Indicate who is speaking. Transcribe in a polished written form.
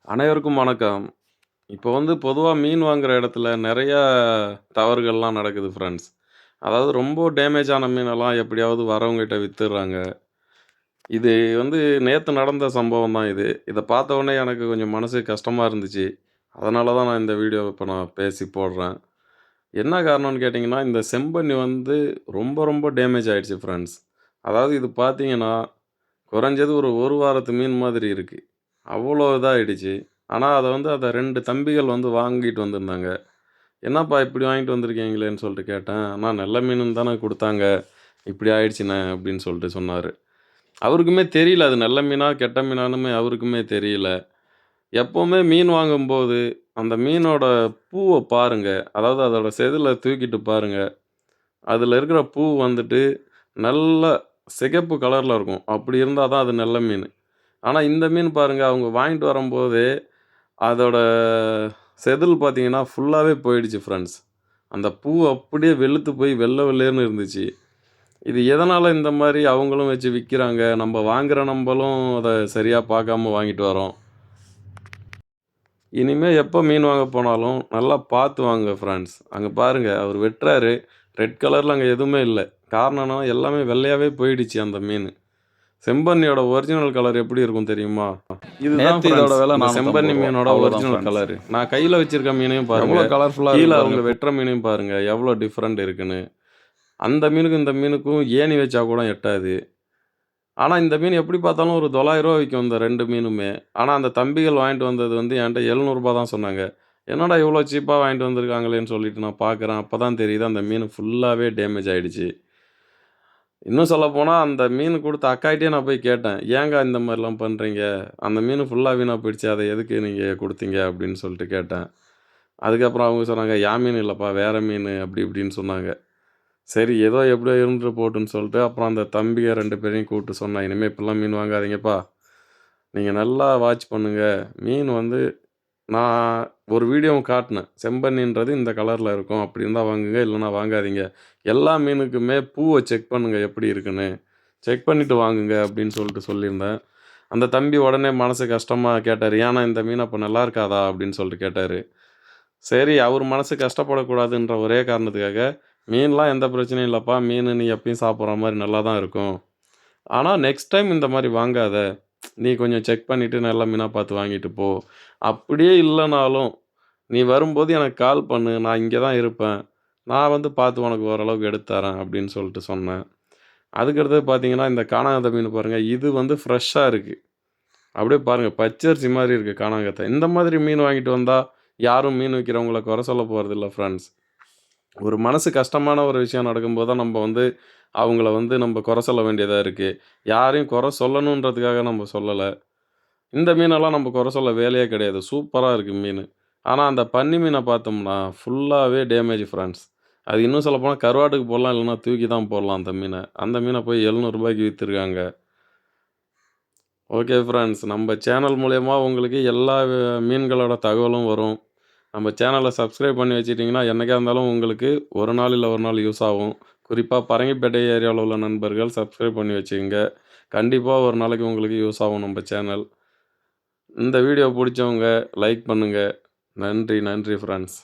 Speaker 1: அனைவருக்கும் வணக்கம். இப்போ பொதுவா மீன் வாங்குற இடத்துல நெறையா தவறுகள்லாம் நடக்குது ஃப்ரெண்ட்ஸ். அதாவது ரொம்ப டேமேஜ் ஆன மீனெல்லாம் எப்படியாவது வரவங்ககிட்ட வித்துர்றாங்க. இது நேத்து நடந்த சம்பவம் தான் இது. இத பார்த்த உடனே எனக்கு கொஞ்சம் மனசு கஷ்டமா இருந்துச்சு. அதனால தான் நான் இந்த வீடியோவ இப்ப நான் பேசி போடுறேன். என்ன காரணம்னு கேட்டீங்கன்னா, இந்த செம்பன்னி ரொம்ப ரொம்ப டேமேஜ் ஆயிடுச்சு ஃப்ரெண்ட்ஸ். அதாவது இது பார்த்தீங்கன்னா, குறைஞ்சது ஒரு 1 வாரத்து மீன் மாதிரி இருக்கு. அவ்வளோ இதாயிடுச்சு. ஆனா, அத 2 தம்பிகள் வாங்கிட்டு வந்திருந்தாங்க. "என்னப்பா இப்படி வாங்கிட்டு வந்திருக்கீங்களேன்னு" சொல்லிட்டு கேட்டேன். "அண்ணா நல்ல மீனுன்னு தானே குடுத்தாங்க. இப்படி ஆயிடுச்சுண்ணே" அப்படின்னு சொல்லிட்டு சொன்னாரு. அவருக்குமே தெரியல அது நல்ல மீனா, கெட்ட மீனான்னுமே அவருக்குமே தெரியல. எப்பவுமே மீன் வாங்கும்போது, அந்த மீனோட பூவ பாருங்க. அதாவது அதோட செதில தூக்கிட்டு பாருங்க. அதுல இருக்கிற பூ நல்ல சிகப்பு கலர்ல இருக்கும். அப்படி இருந்தா தான் அது நல்ல மீனு. ஆனா இந்த மீன் பாருங்க, அவங்க வாங்கிட்டு வரும்போதே அதோட செதில் பார்த்தீங்கன்னா, ஃபுல்லாவே போயிடுச்சு ஃப்ரெண்ட்ஸ். அந்த பூ அப்படியே வெளுத்து போய் வெள்ள வெளேர்ன்னு இருந்துச்சு. இது எதனால இந்த மாரி அவங்களும் வச்சு விக்கிறாங்க? நம்ப வாங்குற நம்பளும் அத சரியா பார்க்காம வாங்கிட்டு வரோம். இனிமே எப்ப மீன் வாங்க போனாலும், நல்லா பார்த்து வாங்குங்க ஃப்ரெண்ட்ஸ். அங்க பாருங்க அவரு வெட்டுறாரு. ரெட் கலர்ல அங்க எதுவுமே இல்ல. காரணம் என்னன்னா, எல்லாமே வெள்ளையாவே போயிடுச்சு அந்த மீனு. செம்பன்னியோட ஒரிஜினல் கலர் எப்படி இருக்கும் தெரியுமா? இதுதான்
Speaker 2: நேத்து இதோட
Speaker 1: ஃபிரெண்ட்ஸ்.
Speaker 2: விலை ரூ.
Speaker 1: இந்த செம்பன்னி
Speaker 2: 450
Speaker 1: மீனோட
Speaker 2: அவ்வளோதான்
Speaker 1: ஒரிஜினல்
Speaker 2: ஃப்ரெண்ட்ஸ்.
Speaker 1: கலரு. நான் கையில வச்சிருக்க மீனையும் பாருங்க.
Speaker 2: எவ்வளோ கலர்ஃபுல்லா
Speaker 1: கீழ
Speaker 2: இருக்கு
Speaker 1: அவங்க
Speaker 2: பாருங்க.
Speaker 1: வெட்டுற மீனையும் பாருங்க. எவ்வளோ டிஃபரெண்ட் இருக்குன்னு. அந்த மீனுக்கும், இந்த மீனுக்கும் ஏணி வச்சா கூட எட்டாது. ஆனா, இந்த மீன் எப்படி பார்த்தாலும் ஒரு ரூ. 900 விக்கும் இந்த 2 மீனுமே. ஆனா, அந்த தம்பிகள் வாங்கிட்டு வந்தது என்ட்ட ரூ. 700 தான் சொன்னாங்க. என்னடா இவ்வளோ சீப்பா வாங்கிட்டு வந்திருக்காங்களேன்னு சொல்லிட்டு நான் பார்க்குறேன். அப்ப தான் தெரியுது அந்த மீனு ஃபுல்லாவே டேமேஜ் ஆயிடுச்சு. இன்னும் சொல்லப்போனா, அந்த மீன் குடுத்த அக்காகிட்டயே நான் போய் கேட்டேன். "ஏங்க இந்த மாரிலாம் பண்றீங்க? அந்த மீனு ஃபுல்லா வீணா போயிடுச்சு. அத எதுக்கு நீங்க குடுத்தீங்க?" அப்படின்னு சொல்லிட்டு கேட்டேன். அதுக்கப்புறம் அவங்க சொன்னாங்க, "என் மீன் இல்லப்பா, வேற மீனு" அப்படி இப்படின்னு சொன்னாங்க. சரி ஏதோ எப்படியோ இருந்துட்டு போட்டுன்னு சொல்லிட்டு, அப்புறம் அந்த தம்பிக 2 பேரையும் கூப்பிட்டு சொன்னேன். "இனிமே இப்படிலாம் மீன் வாங்காதீங்கப்பா. நீங்க நல்லா வாட்ச் பண்ணுங்க. மீன் நான் ஒரு வீடியோவும் காட்டுனேன். செம்பன்னின்றது இந்த கலர்ல இருக்கும். அப்படி இருந்தா வாங்குங்க. இல்லன்னா வாங்காதீங்க. எல்லா மீனுக்குமே பூவ செக் பண்ணுங்க எப்படி இருக்குன்னு. செக் பண்ணிட்டு வாங்குங்க அப்படின்னு சொல்லிட்டு சொல்லியிருந்தேன். அந்த தம்பி உடனே மனசு கஷ்டமா கேட்டாரு. "ஏண்ணா இந்த மீன் அப்ப நல்லா இருக்காதா?" அப்படின்னு சொல்லிட்டு கேட்டாரு. சரி அவர் மனசு கஷ்டப்படக்கூடாதுன்ற ஒரே காரணத்துக்காக, "மீன்லாம் எந்த பிரச்சனையும் இல்லப்பா. மீனு நீ எப்பயும் சாப்பிடுற மாரி நல்லா தான் இருக்கும். ஆனா நெக்ஸ்ட் டைம் இந்த மாரி வாங்காத. நீ கொஞ்சம் செக் பண்ணிட்டு நல்ல மீனா பார்த்து வாங்கிட்டு போ. அப்படியே இல்லனாலும், நீ வரும்போது எனக்கு கால் பண்ணு. நான் இங்க தான் இருப்பேன். நான் பார்த்து உனக்கு ஓரளவுக்கு எடுத்து தரேன்" அப்படின்னு சொல்லிட்டு சொன்னேன். அதுக்கடுத்தது பார்த்தீங்கன்னா, இந்த கானாங்கத்த மீன் பாருங்க. இது ஃப்ரெஷ்ஷா இருக்கு. அப்படியே பாருங்க பச்சரிசி மாரி இருக்கு கானாங்கத்த. இந்த மாதிரி மீன் வாங்கிட்டு வந்தா, யாரும் மீன் விக்கிறவங்கள குறை சொல்ல போறதில்ல ஃப்ரெண்ட்ஸ். ஒரு மனசு கஷ்டமான ஒரு விஷயம் நடக்கும்போது தான் நம்ப அவங்கள நம்ப குறை சொல்ல வேண்டியதா இருக்கு. யாரையும் குறை சொல்லணுன்றதுக்காக நம்ம சொல்லல. இந்த மீனெல்லாம் நம்ம குறை சொல்ல வேலையே கிடையாது. சூப்பரா இருக்கு மீனு. ஆனா, அந்த பன்னி மீன பார்த்தோம்னா, ஃபுல்லாவே டேமேஜ் ஃப்ரெண்ட்ஸ். அது இன்னும் சொல்லப்போனா கருவாட்டுக்கு போடலாம், இல்லன்னா தூக்கி தான் போடலாம் அந்த மீன. அந்த மீன போய் ரூ. 700க்கு வித்துருக்காங்க. Okay friends. நம்ம சேனல் மூலியமா உங்களுக்கு எல்லா மீன்களோட தகவலும் வரும். நம்ம சேனல சப்ஸ்கிரைப் பண்ணி வச்சுட்டீங்கன்னா, என்னைக்கா இருந்தாலும் உங்களுக்கு ஒரு நாள் இல்ல ஒரு நாள் யூஸ் ஆகும். குறிப்பா பரங்கிப்பேட்டை ஏரியாவுல உள்ள நண்பர்கள் சப்ஸ்கிரைப் பண்ணி வச்சுக்கங்க. கண்டிப்பா ஒரு நாளைக்கு உங்களுக்கு யூஸ் ஆகும் நம்ம சேனல். இந்த வீடியோ புடிச்சவங்க லைக் பண்ணுங்க. நன்றி, நன்றி ஃப்ரெண்ட்ஸ்.